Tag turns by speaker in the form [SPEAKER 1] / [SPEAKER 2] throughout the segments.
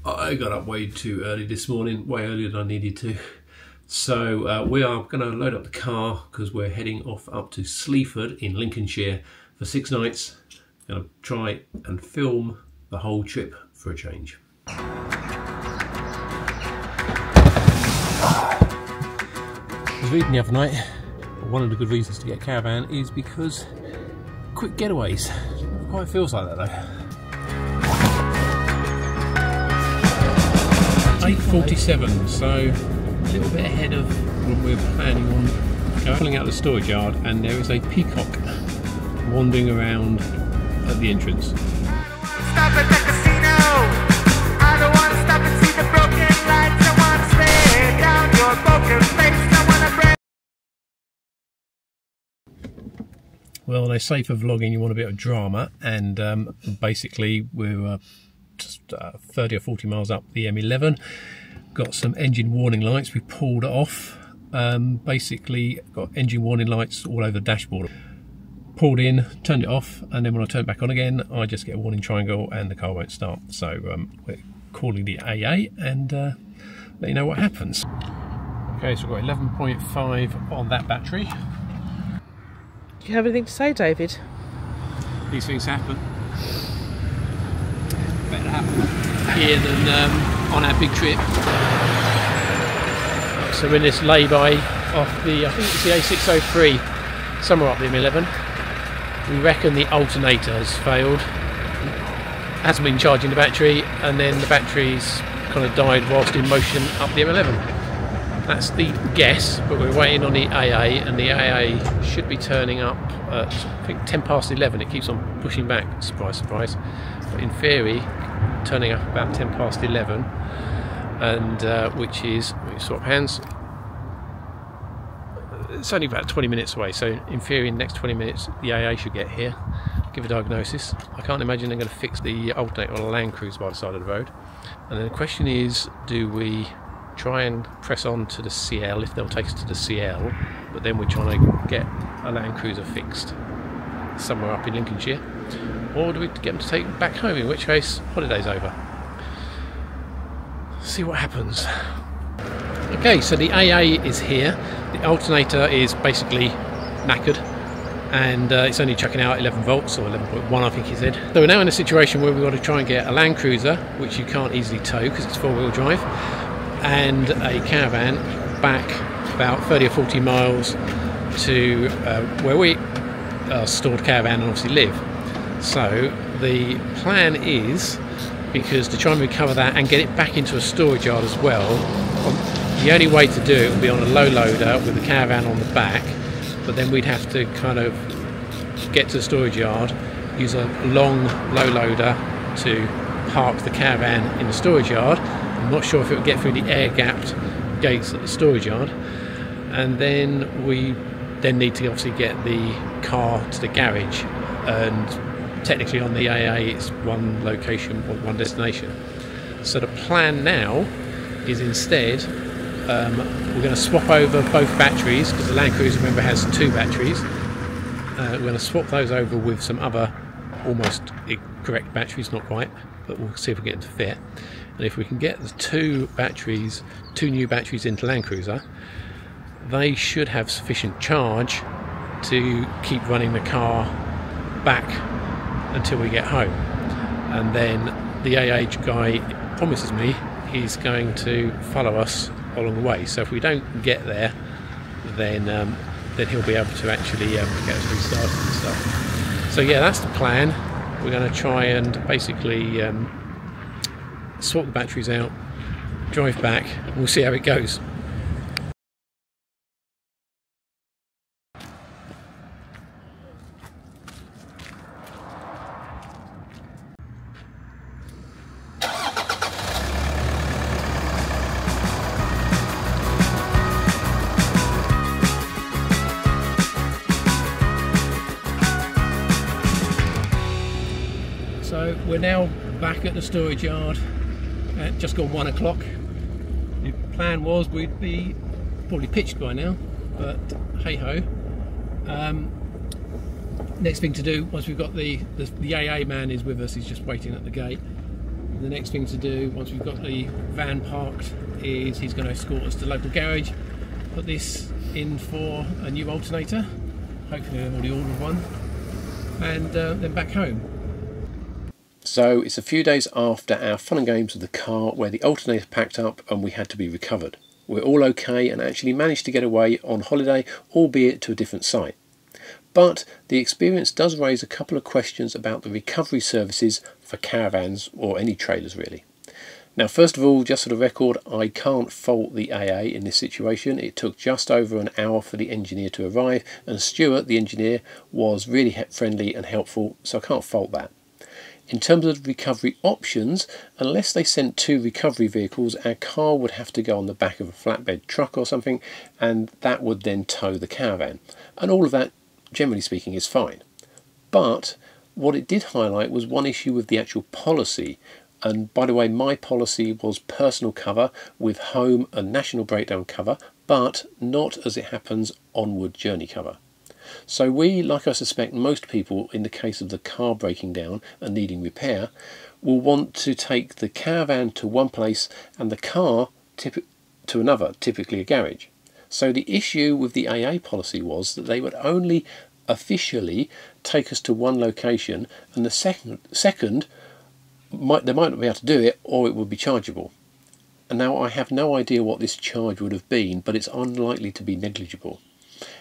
[SPEAKER 1] I got up way too early this morning, way earlier than I needed to. So we are going to load up the car because we're heading off up to Sleaford in Lincolnshire for 6 nights. Going to try and film the whole trip for a change. As I was reading the other night, one of the good reasons to get a caravan is because quick getaways. It never quite feels like that though. 8:47, so a little bit ahead of what we were planning on pulling out of the storage yard, and there is a peacock wandering around at the entrance.
[SPEAKER 2] Stop at the casino. I don't want to stop and see the broken lights. I want to stare down your broken face. I want to break.
[SPEAKER 1] Well, they say for vlogging you want a bit of drama, and basically we're just 30 or 40 miles up the M11. Got some engine warning lights. We pulled it off. Basically got engine warning lights all over the dashboard. Pulled in, turned it off, and then when I turn it back on again, I just get a warning triangle and the car won't start. So we're calling the AA and let you know what happens. Okay, so we've got 11.5 on that battery.
[SPEAKER 3] Do you have anything to say, David?
[SPEAKER 1] These things happen. Better happen here than on our big trip. So we're in this lay-by off the, I think it's the A603, somewhere up the M11. We reckon the alternator has failed, hasn't been charging the battery, and then the battery's kind of died whilst in motion up the M11. That's the guess, but we're waiting on the AA, and the AA should be turning up at, I think, 10 past 11. It keeps on pushing back, surprise, surprise. But in theory, turning up about 10 past 11, and which is, let me swap hands, it's only about 20 minutes away, so in theory in the next 20 minutes the AA should get here, give a diagnosis. I can't imagine they're going to fix the alternator on a Land Cruiser by the side of the road. And then the question is, do we try and press on to the CL, if they'll take us to the CL, but then we're trying to get a Land Cruiser fixed somewhere up in Lincolnshire, or do we get them to take it back home, in which case holiday's over. See what happens. Okay, so the AA is here. The alternator is basically knackered, and it's only chucking out 11 volts, or 11.1 I think he said. So we're now in a situation where we've got to try and get a Land Cruiser, which you can't easily tow because it's 4-wheel drive, and a caravan back about 30 or 40 miles to where we stored caravan and obviously live. So the plan is, because to try and recover that and get it back into a storage yard as well, the only way to do it would be on a low loader with the caravan on the back, but then we'd have to kind of get to the storage yard, use a long low loader to park the caravan in the storage yard. I'm not sure if it would get through the air-gapped gates at the storage yard, and then we then need to obviously get the car to the garage, and technically on the AA it's one location or one destination. So the plan now is instead we're going to swap over both batteries, because the Land Cruiser, remember, has 2 batteries. We're going to swap those over with some other almost correct batteries, not quite, but we'll see if we get them to fit. And if we can get the 2 new batteries into Land Cruiser, they should have sufficient charge to keep running the car back until we get home. And then the AA guy promises me he's going to follow us along the way. So if we don't get there, then he'll be able to actually get us restarted and stuff. So yeah, that's the plan. We're going to try and basically swap the batteries out, drive back, and we'll see how it goes. So we're now back at the storage yard at just gone 1 o'clock. The plan was we'd be probably pitched by now, but hey ho. Next thing to do, once we've got the AA man is with us, he's just waiting at the gate. the next thing to do once we've got the van parked is he's going to escort us to the local garage, put this in for a new alternator, hopefully I've already ordered one, and then back home. So it's a few days after our fun and games with the car where the alternator packed up and we had to be recovered. We're all okay and actually managed to get away on holiday, albeit to a different site. But the experience does raise a couple of questions about the recovery services for caravans or any trailers really. Now first of all, just for the record, I can't fault the AA in this situation. It took just over an hour for the engineer to arrive, and Stuart, the engineer, was really friendly and helpful, so I can't fault that. In terms of recovery options, unless they sent 2 recovery vehicles, our car would have to go on the back of a flatbed truck or something, and that would then tow the caravan. And all of that, generally speaking, is fine. But what it did highlight was one issue with the actual policy. And by the way, my policy was personal cover with home and national breakdown cover, but not, as it happens, onward journey cover. So we, like I suspect most people in the case of the car breaking down and needing repair, will want to take the caravan to one place and the car to another, typically a garage. So the issue with the AA policy was that they would only officially take us to one location, and the second they might not be able to do it, or it would be chargeable. And now I have no idea what this charge would have been, but it's unlikely to be negligible.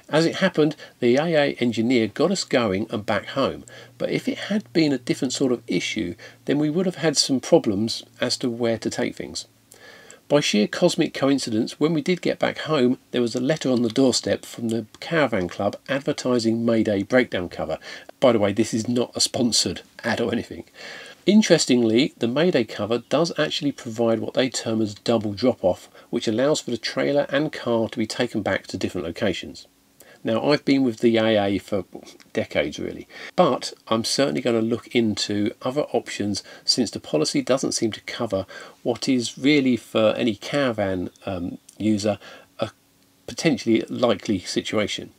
[SPEAKER 1] As it happened, the AA engineer got us going and back home, but if it had been a different sort of issue, then we would have had some problems as to where to take things. By sheer cosmic coincidence, when we did get back home, there was a letter on the doorstep from the Caravan Club advertising Mayday breakdown cover. By the way, this is not a sponsored ad or anything. Interestingly, the Mayday cover does actually provide what they term as double drop-off, which allows for the trailer and car to be taken back to different locations. Now, I've been with the AA for decades really, but I'm certainly going to look into other options since the policy doesn't seem to cover what is really, for any caravan user, a potentially likely situation.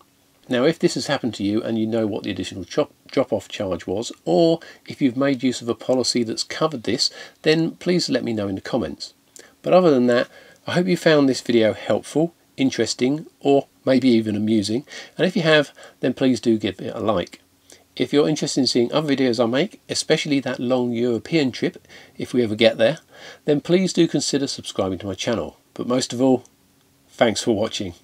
[SPEAKER 1] Now, if this has happened to you and you know what the additional drop-off charge was, or if you've made use of a policy that's covered this, then please let me know in the comments. But other than that, I hope you found this video helpful, interesting, or maybe even amusing, and if you have, then please do give it a like. If you're interested in seeing other videos I make, especially that long European trip, if we ever get there, then please do consider subscribing to my channel. But most of all, thanks for watching.